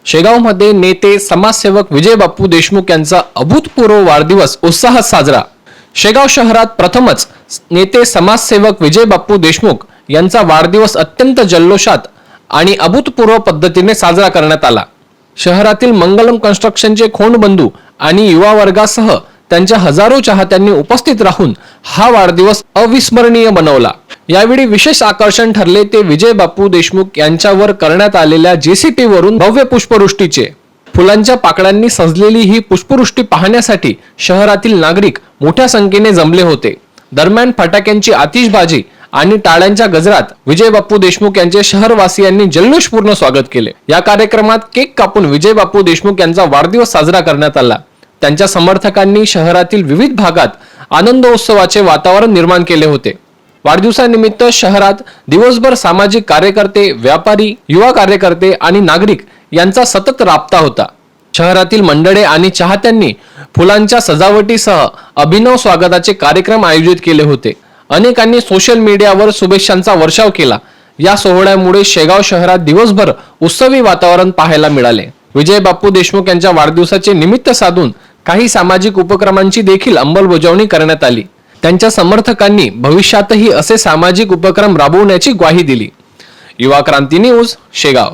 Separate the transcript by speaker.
Speaker 1: शेगावमध्ये नेते समाजसेवक विजय बापू देशमुख यांचा अभूतपूर्व वाढदिवस उत्साहात साजरा। शेगाव शहरात प्रथमच नेते समाजसेवक विजय बापू देशमुख यांचा वाढदिवस अत्यंत जल्लोषात आणि अभूतपूर्व पद्धतीने साजरा करण्यात आला। शहरातील मंगलम कन्स्ट्रक्शनचे खोंडबंधू आणि युवा वर्गासह त्यांच्या हजारो चाहत्यांनी उपस्थित राहून हा वाढदिवस अविस्मरणीय बनवला। यावेळी विशेष आकर्षण ठरले ते विजय बापू देशमुख यांच्यावर करण्यात आलेल्या जेसीटी वरून भव्य पुष्पवृष्टीचे। फुलांच्या पाकळ्यांनी सजलेली ही पुष्पवृष्टी पाहण्यासाठी शहरातील नागरिक मोठ्या संख्येने जमले होते। दरम्यान फटाक्यांची आतिषबाजी आणि टाळ्यांच्या गजरात विजय बापू देशमुख यांचे शहरवासियांनी जल्लोषपूर्ण स्वागत केले। या कार्यक्रमात केक कापून विजय बापू देशमुख यांचा वाढदिवस साजरा करण्यात आला। त्यांच्या समर्थकांनी शहरातील विविध भागात आनंदोत्सवाचे वातावरण निर्माण केले होते। वाढदिवसानिमित्त शहरात दिवसभर सामाजिक कार्यकर्ते, व्यापारी, युवा कार्यकर्ते आणि नागरिक यांचा सतत राबता होता। शहरातील मंडळे आणि चाहत्यांनी फुलांच्या सजावटीसह अभिनव स्वागताचे कार्यक्रम आयोजित केले होते। अनेकांनी सोशल मीडियावर शुभेच्छांचा वर्षाव केला। या सोहळ्यामुळे शेगाव शहरात दिवसभर उत्सवी वातावरण पाहायला मिळाले। विजय बापू देशमुख यांच्या वाढदिवसाचे निमित्त साधून काही सामाजिक उपक्रमांची देखील अंमलबजावणी करण्यात आली। त्यांच्या समर्थकांनी भविष्यातही असे सामाजिक उपक्रम राबवण्याची ग्वाही दिली। युवा क्रांती न्यूज, शेगाव।